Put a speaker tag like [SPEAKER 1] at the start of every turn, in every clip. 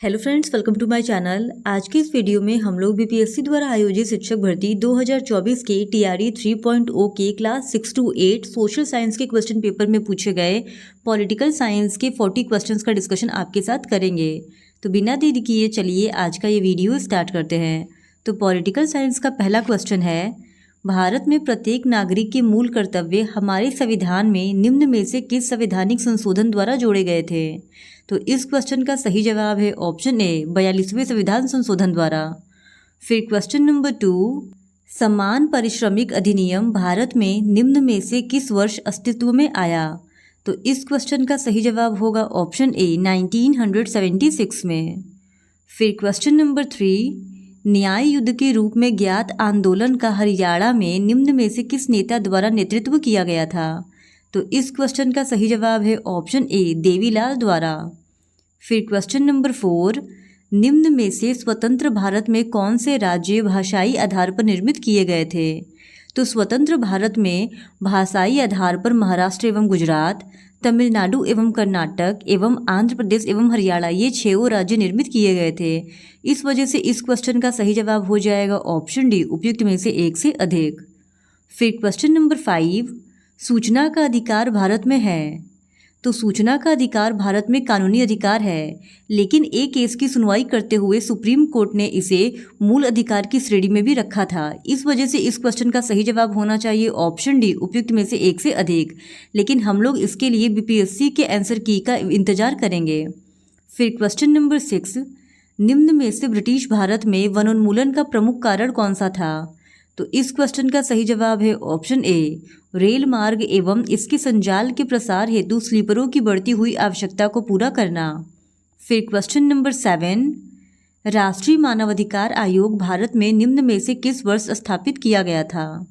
[SPEAKER 1] Hello friends, welcome to my channel. आज की इस वीडियो में हम लोग बीपीएससी द्वारा आयोजित शिक्षक भर्ती 2024 के टीआरई 3.0 के क्लास 6 to 8 सोशल साइंस के क्वेश्चन पेपर में पूछे गए पॉलिटिकल साइंस के 40 क्वेश्चंस का डिस्कशन आपके साथ करेंगे। तो बिना देरी किए चलिए आज का ये वीडियो स्टार्ट करते हैं। तो पॉलिटिकल साइंस का पहला क्वेश्चन है, भारत में प्रत्येक नागरिक के मूल कर्तव्य हमारे संविधान में निम्न में से किस संवैधानिक संशोधन द्वारा जोड़े गए थे? तो इस क्वेश्चन का सही जवाब है ऑप्शन ए, 42वें संविधान संशोधन द्वारा। फिर क्वेश्चन नंबर 2, समान पारिश्रमिक अधिनियम भारत में निम्न में से किस वर्ष अस्तित्व में आया? तो इस क्वेश्चन का सही जवाब होगा ऑप्शन ए, 1976 में। फिर क्वेश्चन नंबर 3, न्याय युद्ध के रूप में ज्ञात आंदोलन का हरियाणा में निम्न में से किस नेता द्वारा नेतृत्व किया गया था? तो इस क्वेश्चन का सही जवाब है ऑप्शन ए, देवीलाल द्वारा। फिर क्वेश्चन नंबर 4, निम्न में से स्वतंत्र भारत में कौन से राज्य भाषाई आधार पर निर्मित किए गए थे? तो स्वतंत्र भारत में भाषाई आधार पर महाराष्ट्र एवं गुजरात, तमिलनाडु एवं कर्नाटक एवं आंध्र प्रदेश एवं हरियाणा, ये 6 राज्य निर्मित किए गए थे। इस वजह से इस क्वेश्चन का सही जवाब हो जाएगा ऑप्शन डी, उपयुक्त में से एक से अधिक। फिर क्वेश्चन नंबर 5, सूचना का अधिकार भारत में है। तो सूचना का अधिकार भारत में कानूनी अधिकार है, लेकिन एक केस की सुनवाई करते हुए सुप्रीम कोर्ट ने इसे मूल अधिकार की श्रेणी में भी रखा था। इस वजह से इस क्वेश्चन का सही जवाब होना चाहिए ऑप्शन डी, उपयुक्त में से एक से अधिक। लेकिन हम लोग इसके लिए बीपीएससी के आंसर की का इंतजार करेंगे। फिर क्वेश्चन नंबर 6, निम्न में से ब्रिटिश भारत में वनोन्मूलन का प्रमुख कारण कौन सा था? तो इस क्वेश्चन का सही जवाब है ऑप्शन ए, रेल मार्ग एवं इसके संजाल के प्रसार हेतु स्लीपरों की बढ़ती हुई आवश्यकता को पूरा करना। फिर क्वेश्चन नंबर 7, राष्ट्रीय मानवाधिकार आयोग भारत में निम्न में से किस वर्ष स्थापित किया गया था?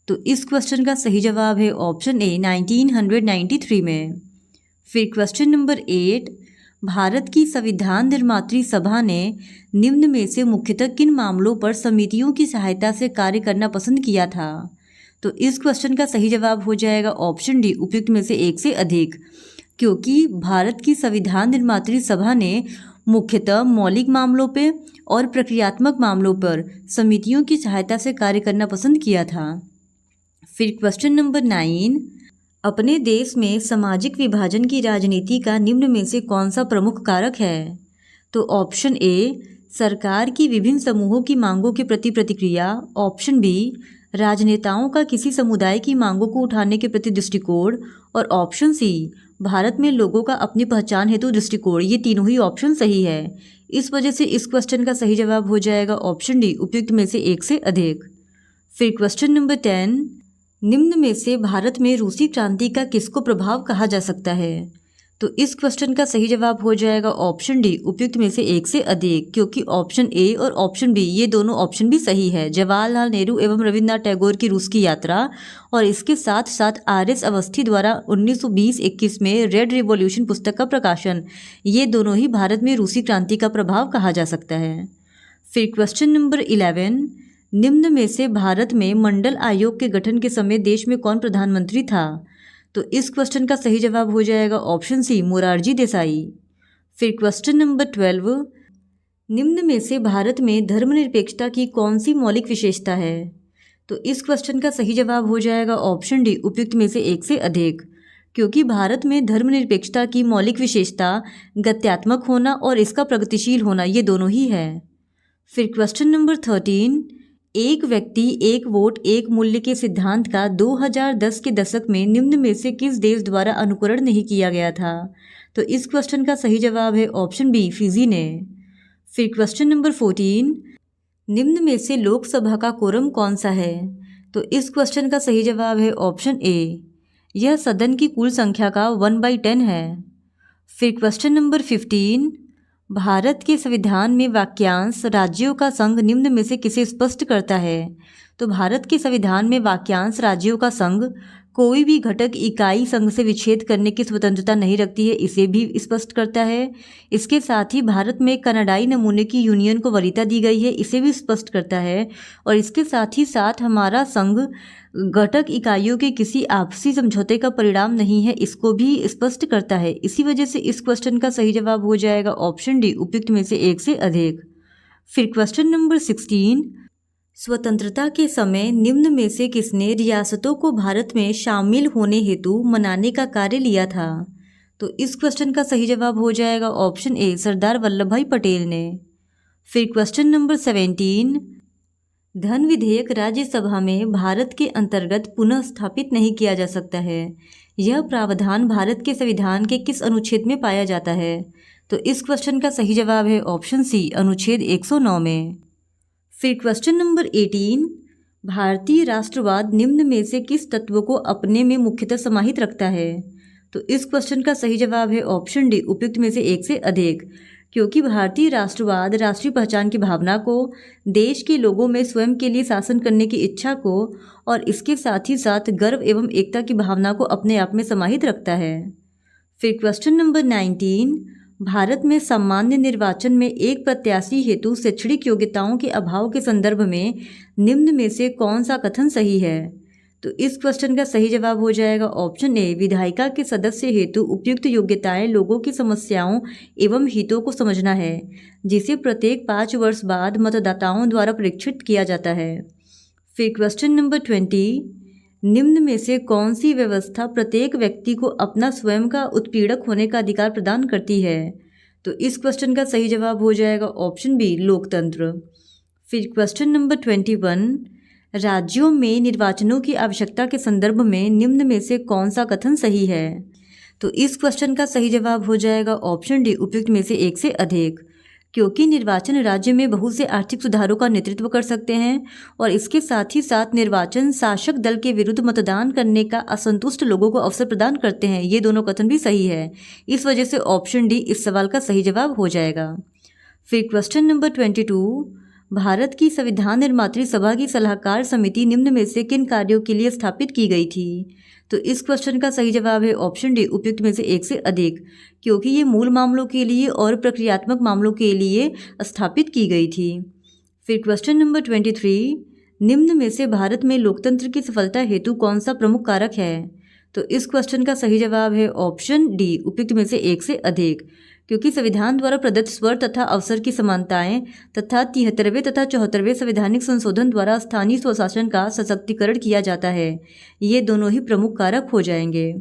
[SPEAKER 1] तो इस क्वेश्चन का सही जवाब है ऑप्शन ए, 1993 में। फिर क्वेश्चन नंबर 8, भारत की संविधान निर्मात्री सभा ने निम्न में से मुख्यतः किन मामलों पर समितियों की सहायता से कार्य करना पसंद किया था? तो इस क्वेश्चन का सही जवाब हो जाएगा ऑप्शन डी, उपयुक्त में से एक से अधिक, क्योंकि भारत की संविधान निर्मात्री सभा ने मुख्यतः मौलिक मामलों पर और प्रक्रियात्मक मामलों पर समितियों की सहायता से कार्य करना पसंद किया था। फिर क्वेश्चन नंबर 9, अपने देश में सामाजिक विभाजन की राजनीति का निम्न में से कौन सा प्रमुख कारक है? तो ऑप्शन ए, सरकार की विभिन्न समूहों की मांगों के प्रति प्रतिक्रिया। ऑप्शन बी, राजनेताओं का किसी समुदाय की मांगों को उठाने के प्रति दृष्टिकोण। और ऑप्शन सी, भारत में लोगों का अपनी पहचान हेतु दृष्टिकोण। ये तीनों ही ऑप्शन सही है। इस वजह से इस क्वेश्चन का सही जवाब हो जाएगा ऑप्शन डी, उपयुक्त में से एक से अधिक। फिर क्वेश्चन नंबर 10, निम्न में से भारत में रूसी क्रांति का किसको प्रभाव कहा जा सकता है? तो इस क्वेश्चन का सही जवाब हो जाएगा ऑप्शन डी, उपयुक्त में से एक से अधिक, क्योंकि ऑप्शन ए और ऑप्शन बी ये दोनों ऑप्शन भी सही है। जवाहरलाल नेहरू एवं रविन्द्रनाथ टैगोर की रूस की यात्रा और इसके साथ साथ आर.एस. अवस्थी द्वारा 1920-21 में रेड रिवॉल्यूशन पुस्तक का प्रकाशन, ये दोनों ही भारत में रूसी क्रांति का प्रभाव कहा जा सकता है। फिर क्वेश्चन नंबर 11, निम्न में से भारत में मंडल आयोग के गठन के समय देश में कौन प्रधानमंत्री था? तो इस क्वेश्चन का सही जवाब हो जाएगा ऑप्शन सी, मोरारजी देसाई। फिर क्वेश्चन नंबर 12, निम्न में से भारत में धर्मनिरपेक्षता की कौन सी मौलिक विशेषता है? तो इस क्वेश्चन का सही जवाब हो जाएगा ऑप्शन डी, उपयुक्त में से एक से अधिक, क्योंकि भारत में धर्मनिरपेक्षता की मौलिक विशेषता गत्यात्मक होना और इसका प्रगतिशील होना, ये दोनों ही है। फिर क्वेश्चन नंबर 13, एक व्यक्ति एक वोट एक मूल्य के सिद्धांत का 2010 के दशक में निम्न में से किस देश द्वारा अनुकरण नहीं किया गया था? तो इस क्वेश्चन का सही जवाब है ऑप्शन बी, फिजी ने। फिर क्वेश्चन नंबर 14, निम्न में से लोकसभा का कोरम कौन सा है? तो इस क्वेश्चन का सही जवाब है ऑप्शन ए, यह सदन की कुल संख्या का 1/10 है। फिर क्वेश्चन नंबर 15, भारत के संविधान में वाक्यांश राज्यों का संघ निम्न में से किसे स्पष्ट करता है? तो भारत के संविधान में वाक्यांश राज्यों का संघ कोई भी घटक इकाई संघ से विच्छेद करने की स्वतंत्रता नहीं रखती है, इसे भी स्पष्ट करता है। इसके साथ ही भारत में कनाडाई नमूने की यूनियन को वरीयता दी गई है, इसे भी स्पष्ट करता है। और इसके साथ ही साथ हमारा संघ घटक इकाइयों के किसी आपसी समझौते का परिणाम नहीं है, इसको भी स्पष्ट करता है। इसी वजह से इस क्वेश्चन का सही जवाब हो जाएगा ऑप्शन डी, उपयुक्त में से एक से अधिक। फिर क्वेश्चन नंबर 16, स्वतंत्रता के समय निम्न में से किसने रियासतों को भारत में शामिल होने हेतु मनाने का कार्य लिया था? तो इस क्वेश्चन का सही जवाब हो जाएगा ऑप्शन ए, सरदार वल्लभ भाई पटेल ने। फिर क्वेश्चन नंबर 17, धन विधेयक राज्यसभा में भारत के अंतर्गत पुनः स्थापित नहीं किया जा सकता है। यह प्रावधान भारत के संविधान के किस अनुच्छेद में पाया जाता है? तो इस क्वेश्चन का सही जवाब है ऑप्शन सी, अनुच्छेद 109 में। फिर क्वेश्चन नंबर 18, भारतीय राष्ट्रवाद निम्न में से किस तत्व को अपने में मुख्यतः समाहित रखता है? तो इस क्वेश्चन का सही जवाब है ऑप्शन डी, उपयुक्त में से एक से अधिक। क्योंकि भारतीय राष्ट्रवाद राष्ट्रीय पहचान की भावना को, देश के लोगों में स्वयं के लिए शासन करने की इच्छा को और इसके साथ ही साथ गर्व एवं एकता की भावना को अपने आप में समाहित रखता है। फिर क्वेश्चन नंबर 19, भारत में सामान्य निर्वाचन में एक प्रत्याशी हेतु शैक्षणिक योग्यताओं के अभाव के संदर्भ में निम्न में से कौन सा कथन सही है? तो इस क्वेश्चन का सही जवाब हो जाएगा ऑप्शन ए, विधायिका के सदस्य हेतु उपयुक्त योग्यताएं लोगों की समस्याओं एवं हितों को समझना है, जिसे प्रत्येक 5 वर्ष बाद मतदाताओं द्वारा परीक्षित किया जाता है। फिर क्वेश्चन नंबर 20, निम्न में से कौन सी व्यवस्था प्रत्येक व्यक्ति को अपना स्वयं का उत्पीड़क होने का अधिकार प्रदान करती है? तो इस क्वेश्चन का सही जवाब हो जाएगा ऑप्शन बी, लोकतंत्र। फिर क्वेश्चन नंबर 21, राज्यों में निर्वाचनों की आवश्यकता के संदर्भ में निम्न में से कौन सा कथन सही है? तो इस क्वेश्चन का सही जवाब हो जाएगा ऑप्शन डी, उपयुक्त में से एक से अधिक। क्योंकि निर्वाचन राज्य में बहुत से आर्थिक सुधारों का नेतृत्व कर सकते हैं और इसके साथ ही साथ निर्वाचन शासक दल के विरुद्ध मतदान करने का असंतुष्ट लोगों को अवसर प्रदान करते हैं। ये दोनों कथन भी सही है, इस वजह से ऑप्शन डी इस सवाल का सही जवाब हो जाएगा। फिर क्वेश्चन नंबर 22, भारत की संविधान निर्मात्री सभा की सलाहकार समिति निम्न में से किन कार्यों के लिए स्थापित की गई थी? तो इस क्वेश्चन का सही जवाब है ऑप्शन डी, उपयुक्त में से एक से अधिक। क्योंकि ये मूल मामलों के लिए और प्रक्रियात्मक मामलों के लिए स्थापित की गई थी। फिर क्वेश्चन नंबर 23, निम्न में से भारत में लोकतंत्र की सफलता हेतु कौन सा प्रमुख कारक है? तो इस क्वेश्चन का सही जवाब है ऑप्शन डी, उपयुक्त में से एक से अधिक। क्योंकि संविधान द्वारा प्रदत्त स्वर तथा अवसर की समानताएं तथा 73वें तथा 74वें संवैधानिक संशोधन द्वारा स्थानीय स्वशासन का सशक्तिकरण किया जाता है। ये दोनों ही प्रमुख कारक हो जाएंगे।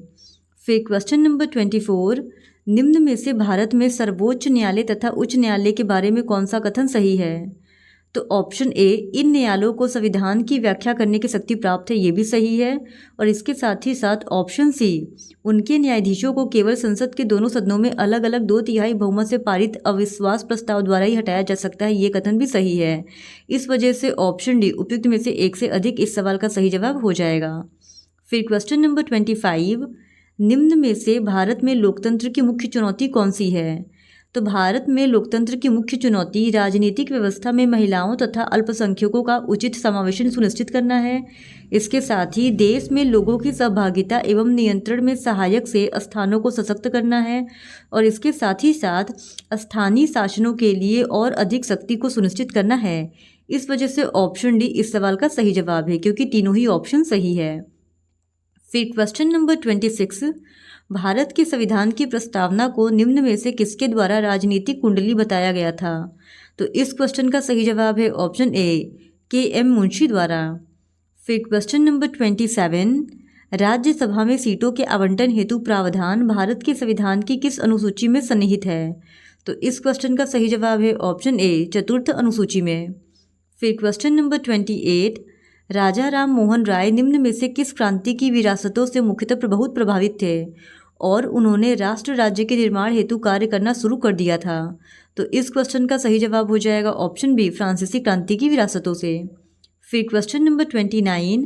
[SPEAKER 1] फिर क्वेश्चन नंबर 24, निम्न में से भारत में सर्वोच्च न्यायालय तथा उच्च न्यायालय के बारे में कौन सा कथन सही है? तो ऑप्शन ए, इन न्यायालयों को संविधान की व्याख्या करने की शक्ति प्राप्त है, ये भी सही है। और इसके साथ ही साथ ऑप्शन सी, उनके न्यायाधीशों को केवल संसद के दोनों सदनों में अलग अलग 2/3 बहुमत से पारित अविश्वास प्रस्ताव द्वारा ही हटाया जा सकता है, ये कथन भी सही है। इस वजह से ऑप्शन डी, उपयुक्त में से एक से अधिक, इस सवाल का सही जवाब हो जाएगा। फिर क्वेश्चन नंबर 25, निम्न में से भारत में लोकतंत्र की मुख्य चुनौती कौन सी है? तो भारत में लोकतंत्र की मुख्य चुनौती राजनीतिक व्यवस्था में महिलाओं तथा अल्पसंख्यकों का उचित समावेशन सुनिश्चित करना है। इसके साथ ही देश में लोगों की सहभागिता एवं नियंत्रण में सहायक से स्थानों को सशक्त करना है और इसके साथ ही साथ स्थानीय शासनों के लिए और अधिक शक्ति को सुनिश्चित करना है। इस वजह से ऑप्शन डी इस सवाल का सही जवाब है, क्योंकि तीनों ही ऑप्शन सही है। फिर क्वेश्चन नंबर 26, भारत के संविधान की प्रस्तावना को निम्न में से किसके द्वारा राजनीतिक कुंडली बताया गया था? तो इस क्वेश्चन का सही जवाब है ऑप्शन ए, के.एम. मुंशी द्वारा। फिर क्वेश्चन नंबर 27, राज्यसभा में सीटों के आवंटन हेतु प्रावधान भारत के संविधान की किस अनुसूची में सन्निहित है? तो इस क्वेश्चन का सही जवाब है ऑप्शन ए, चतुर्थ अनुसूची में। फिर क्वेश्चन नंबर 28, राजा राम मोहन राय निम्न में से किस क्रांति की विरासतों से मुख्यतः बहुत प्रभावित थे और उन्होंने राष्ट्र राज्य के निर्माण हेतु कार्य करना शुरू कर दिया था? तो इस क्वेश्चन का सही जवाब हो जाएगा ऑप्शन बी, फ्रांसीसी क्रांति की विरासतों से। फिर क्वेश्चन नंबर 29,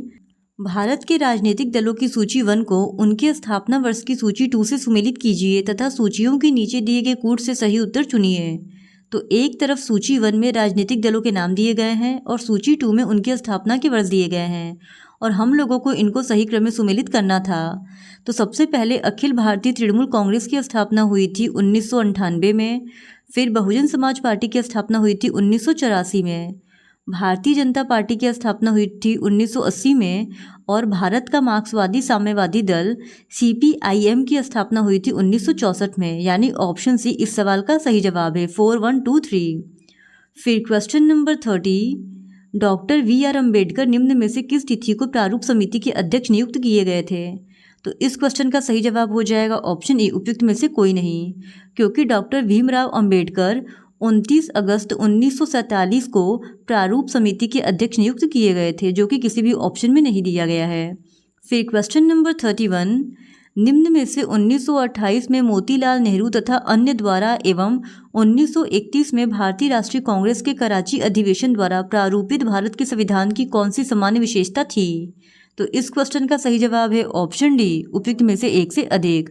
[SPEAKER 1] भारत के राजनीतिक दलों की सूची 1 को उनके स्थापना वर्ष की सूची 2 से सुमेलित कीजिए तथा सूचियों के नीचे दिए गए कूट से सही उत्तर चुनिए। तो एक तरफ सूची 1 में राजनीतिक दलों के नाम दिए गए हैं और सूची 2 में उनकी स्थापना के वर्ष दिए गए हैं और हम लोगों को इनको सही क्रम में सुमेलित करना था। तो सबसे पहले अखिल भारतीय तृणमूल कांग्रेस की स्थापना हुई थी 1998 में, फिर बहुजन समाज पार्टी की स्थापना हुई थी 1984 में, भारतीय जनता पार्टी की स्थापना हुई थी 1980 में और भारत का मार्क्सवादी साम्यवादी दल CPIM की स्थापना हुई थी 1964 में, यानी ऑप्शन सी इस सवाल का सही जवाब है 4123। फिर question number 30, doctor VR Ambedkar निम्न में से किस तिथि को प्रारूप समिति के अध्यक्ष नियुक्त किए गए थे? तो इस क्वेश्चन का सही जवाब हो जाएगा ऑप्शन ए, उपयुक्त में से कोई नहीं, क्योंकि डॉक्टर भीमराव अम्बेडकर 29 अगस्त 1947 को प्रारूप समिति के अध्यक्ष नियुक्त किए गए थे, जो कि किसी भी ऑप्शन में नहीं दिया गया है। फिर क्वेश्चन नंबर 31, निम्न में से 1928 में मोतीलाल नेहरू तथा अन्य द्वारा एवं 1931 में भारतीय राष्ट्रीय कांग्रेस के कराची अधिवेशन द्वारा प्रारूपित भारत के संविधान की कौन सी सामान्य विशेषता थी? तो इस क्वेश्चन का सही जवाब है ऑप्शन डी, उपयुक्त में से एक से अधिक,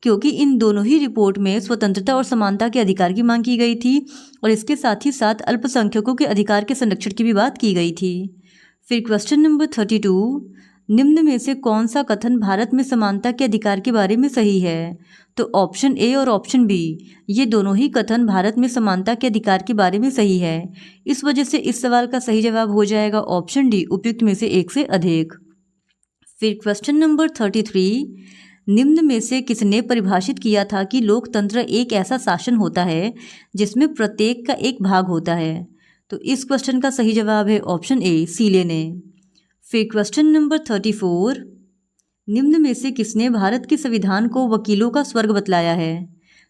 [SPEAKER 1] क्योंकि इन दोनों ही रिपोर्ट में स्वतंत्रता और समानता के अधिकार की मांग की गई थी और इसके साथ ही साथ अल्पसंख्यकों के अधिकार के संरक्षण की भी बात की गई थी। फिर क्वेश्चन नंबर 32, निम्न में से कौन सा कथन भारत में समानता के अधिकार के बारे में सही है? तो ऑप्शन ए और ऑप्शन बी, ये दोनों ही कथन भारत में समानता के अधिकार के बारे में सही है। इस वजह से इस सवाल का सही जवाब हो जाएगा ऑप्शन डी, उपयुक्त में से एक से अधिक। फिर क्वेश्चन नंबर 33, निम्न में से किसने परिभाषित किया था कि लोकतंत्र एक ऐसा शासन होता है जिसमें प्रत्येक का एक भाग होता है? तो इस क्वेश्चन का सही जवाब है ऑप्शन ए, सीले ने। फिर क्वेश्चन नंबर 34, निम्न में से किसने भारत के संविधान को वकीलों का स्वर्ग बतलाया है?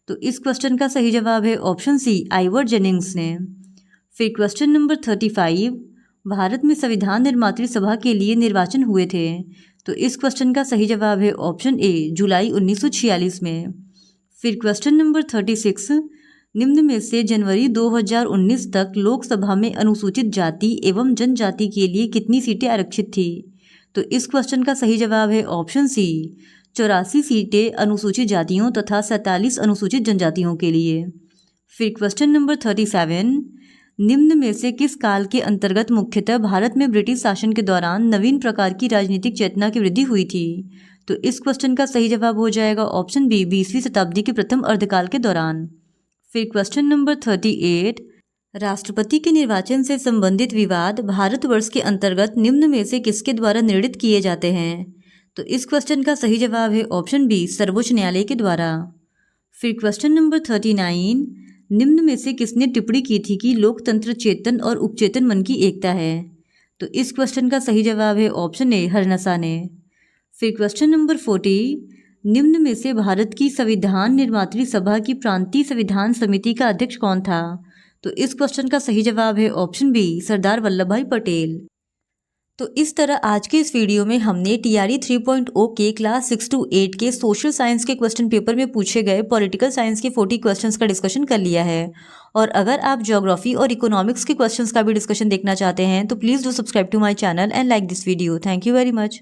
[SPEAKER 1] तो इस क्वेश्चन का सही जवाब है ऑप्शन सी, आइवर जेनिंग्स ने। फिर क्वेश्चन नंबर 35, भारत में संविधान निर्मात्री सभा के लिए निर्वाचन हुए थे? तो इस क्वेश्चन का सही जवाब है ऑप्शन ए, जुलाई 1946 में। फिर क्वेश्चन नंबर 36, निम्न में से जनवरी 2019 तक लोकसभा में अनुसूचित जाति एवं जनजाति के लिए कितनी सीटें आरक्षित थी? तो इस क्वेश्चन का सही जवाब है ऑप्शन सी, 84 सीटें अनुसूचित जातियों तथा 47 अनुसूचित जनजातियों के लिए। फिर क्वेश्चन नंबर 37, निम्न में से किस काल के अंतर्गत मुख्यतः भारत में ब्रिटिश शासन के दौरान नवीन प्रकार की राजनीतिक चेतना की वृद्धि हुई थी? तो इस क्वेश्चन का सही जवाब हो जाएगा ऑप्शन बी, 20वीं शताब्दी के प्रथम अर्धकाल के दौरान। फिर क्वेश्चन नंबर 38, राष्ट्रपति के निर्वाचन से संबंधित विवाद भारतवर्ष के अंतर्गत निम्न में से किसके द्वारा निर्णित किए जाते हैं? तो इस क्वेश्चन का सही जवाब है ऑप्शन बी, सर्वोच्च न्यायालय के द्वारा। फिर क्वेश्चन नंबर 39, निम्न में से किसने टिप्पणी की थी कि लोकतंत्र चेतन और उपचेतन मन की एकता है? तो इस क्वेश्चन का सही जवाब है ऑप्शन ए, हरनसा ने। फिर क्वेश्चन नंबर 40, निम्न में से भारत की संविधान निर्मात्री सभा की प्रांतीय संविधान समिति का अध्यक्ष कौन था? तो इस क्वेश्चन का सही जवाब है ऑप्शन बी, सरदार वल्लभ भाई पटेल। तो इस तरह आज के इस वीडियो में हमने TRE 3.0 के क्लास 6 to 8 के सोशल साइंस के क्वेश्चन पेपर में पूछे गए पॉलिटिकल साइंस के 40 क्वेश्चंस का डिस्कशन कर लिया है। और अगर आप ज्योग्राफी और इकोनॉमिक्स के क्वेश्चंस का भी डिस्कशन देखना चाहते हैं तो please do subscribe to my channel and like this video. Thank you very much.